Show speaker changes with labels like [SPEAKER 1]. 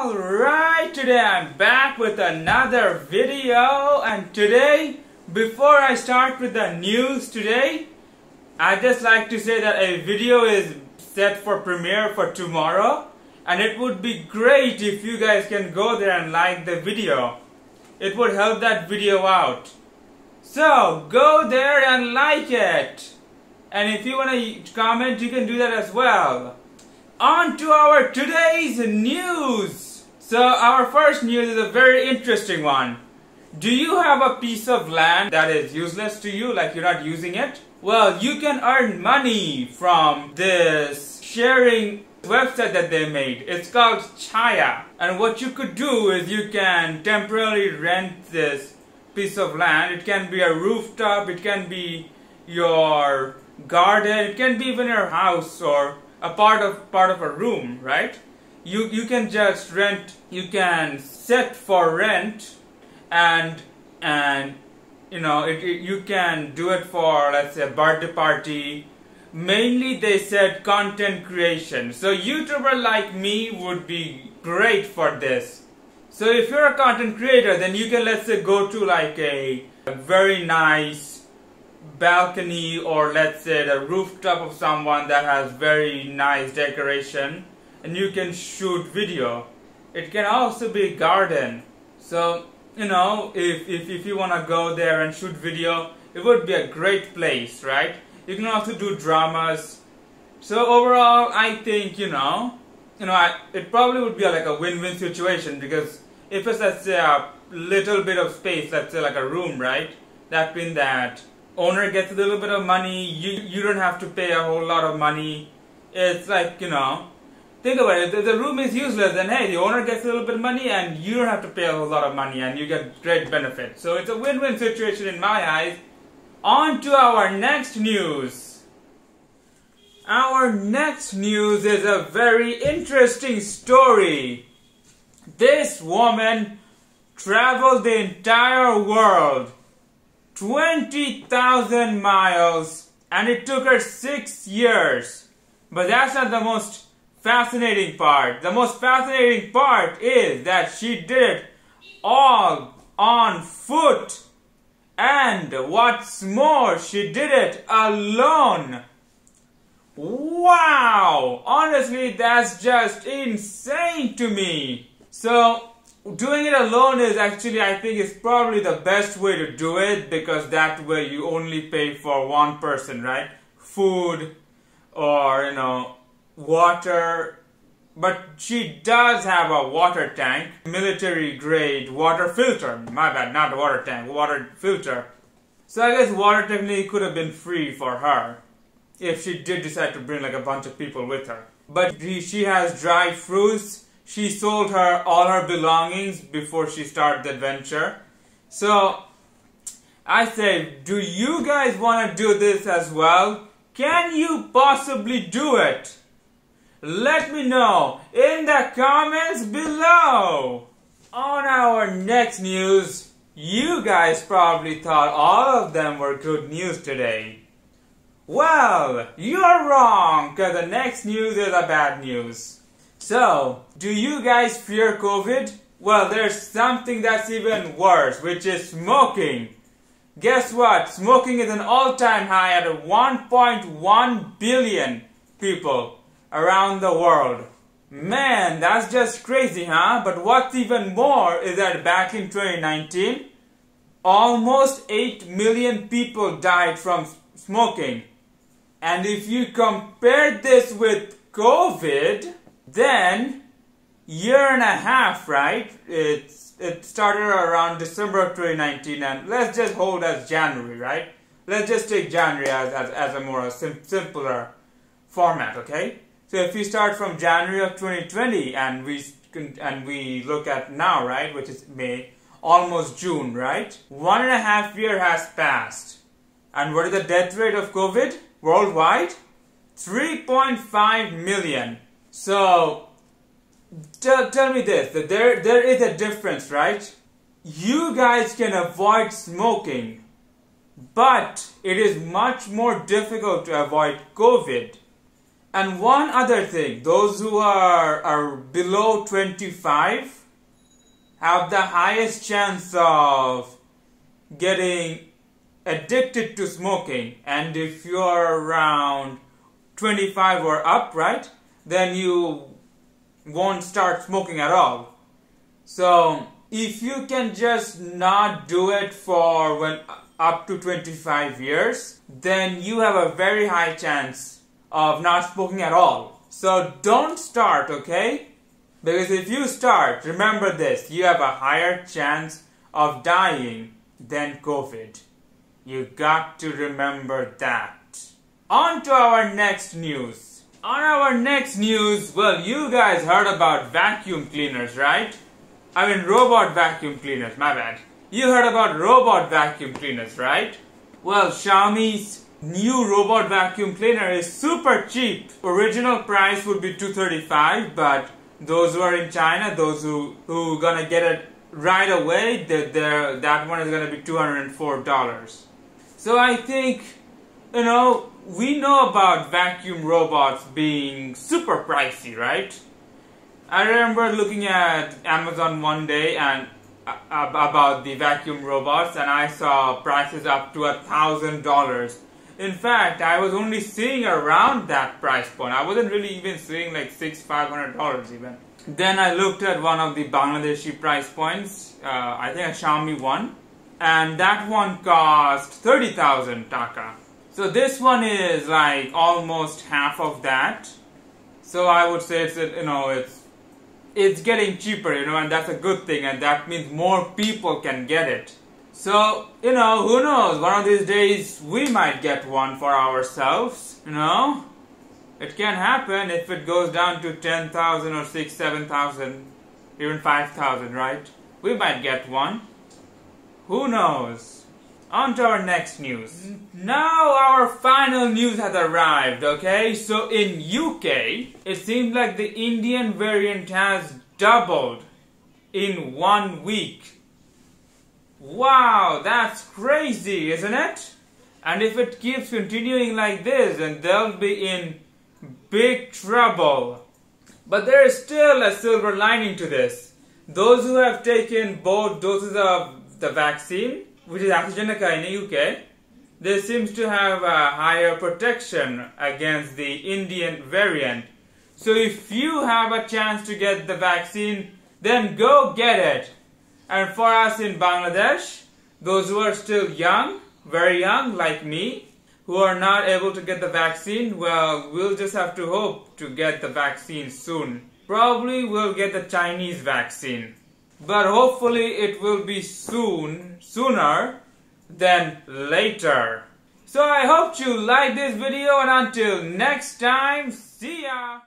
[SPEAKER 1] Alright, today I'm back with another video, and today, before I start with the news today, I'd just like to say that a video is set for premiere for tomorrow, and it would be great if you guys can go there and like the video. It would help that video out. So, go there and like it. And if you want to comment, you can do that as well. On to our today's news. So our first news is a very interesting one. Do you have a piece of land that is useless to you, like you're not using it? Well, you can earn money from this sharing website that they made. It's called CHAYA. And what you could do is you can temporarily rent this piece of land. It can be a rooftop, it can be your garden, it can be even your house or a part of a room, right? You can just rent, you can set for rent, and you know you can do it for, let's say, a birthday party. Mainly they said content creation. So YouTuber like me would be great for this. So if you're a content creator, then you can, let's say, go to like a very nice balcony, or let's say the rooftop of someone that has very nice decoration, and you can shoot video. It can also be garden. So you know, if you want to go there and shoot video, it would be a great place, right? You can also do dramas. So overall, I think it probably would be like a win-win situation, because if it's, let's say, a little bit of space, let's say like a room, right? That means that owner gets a little bit of money, you don't have to pay a whole lot of money. It's like, think about it, if the room is useless, then hey, the owner gets a little bit of money and you don't have to pay a whole lot of money, and you get great benefit. So it's a win-win situation in my eyes. On to our next news. Our next news is a very interesting story. This woman traveled the entire world, 20,000 miles, and it took her 6 years. But that's not the most fascinating part. The most fascinating part is that she did it all on foot. And what's more, she did it alone. Wow! Honestly, that's just insane to me. So, doing it alone is actually, I think, is probably the best way to do it, because that way you only pay for one person, right? Food or, water. But she does have a water tank, military grade water filter. My bad, not a water tank, water filter. So I guess water technically could have been free for her if she did decide to bring like a bunch of people with her. But she has dried fruits. She sold all her belongings before she started the adventure. So, I say, do you guys want to do this as well? Can you possibly do it? Let me know in the comments below. On our next news, you guys probably thought all of them were good news today. Well, you're wrong, because the next news is a bad news. So, do you guys fear COVID? Well, there's something that's even worse, which is smoking. Guess what? Smoking is an all-time high at 1.1 billion people around the world. Man, that's just crazy, huh? But what's even more is that back in 2019, almost 8 million people died from smoking. And if you compare this with COVID, then year and a half, right? It started around December of 2019, and let's just hold as January, right? Let's just take January as a more simpler format, okay? So if we start from January of 2020 and we look at now, right, which is May, almost June, right? 1.5 years has passed. And what is the death rate of COVID worldwide? 3.5 million. So, tell me this, that there is a difference, right? You guys can avoid smoking, but it is much more difficult to avoid COVID. And one other thing, those who are below 25 have the highest chance of getting addicted to smoking. And if you're around 25 or up, right, then you won't start smoking at all. So if you can just not do it for when up to 25 years, then you have a very high chance of not smoking at all. So don't start, okay? Because if you start, remember this, you have a higher chance of dying than COVID. You got to remember that. On to our next news. On our next news, well, you guys heard about vacuum cleaners, right? I mean robot vacuum cleaners, my bad. You heard about robot vacuum cleaners, right? Well, Xiaomi's new robot vacuum cleaner is super cheap. Original price would be $235, but those who are in China, those who gonna get it right away, that one is gonna be $204. So I think, we know about vacuum robots being super pricey, right? I remember looking at Amazon one day and about the vacuum robots, and I saw prices up to $1,000. In fact, I was only seeing around that price point. I wasn't really even seeing like $500 even. Then I looked at one of the Bangladeshi price points, I think a Xiaomi one, and that one cost 30,000 taka. So this one is like almost half of that. So I would say it's getting cheaper, and that's a good thing, and that means more people can get it. So, who knows, one of these days we might get one for ourselves, It can happen if it goes down to 10,000 or 6,000, 7,000, even 5,000, right? We might get one. Who knows? On to our next news. Now our final news has arrived, okay? So in UK, it seems like the Indian variant has doubled in 1 week. Wow, that's crazy, isn't it? And if it keeps continuing like this, then they'll be in big trouble. But there is still a silver lining to this. Those who have taken both doses of the vaccine, which is AstraZeneca in the UK, they seems to have a higher protection against the Indian variant. So if you have a chance to get the vaccine, then go get it. And for us in Bangladesh, those who are still young, very young like me, who are not able to get the vaccine, well, we'll just have to hope to get the vaccine soon. Probably we'll get the Chinese vaccine. But hopefully it will be sooner than later. So I hope you like this video, and until next time, see ya!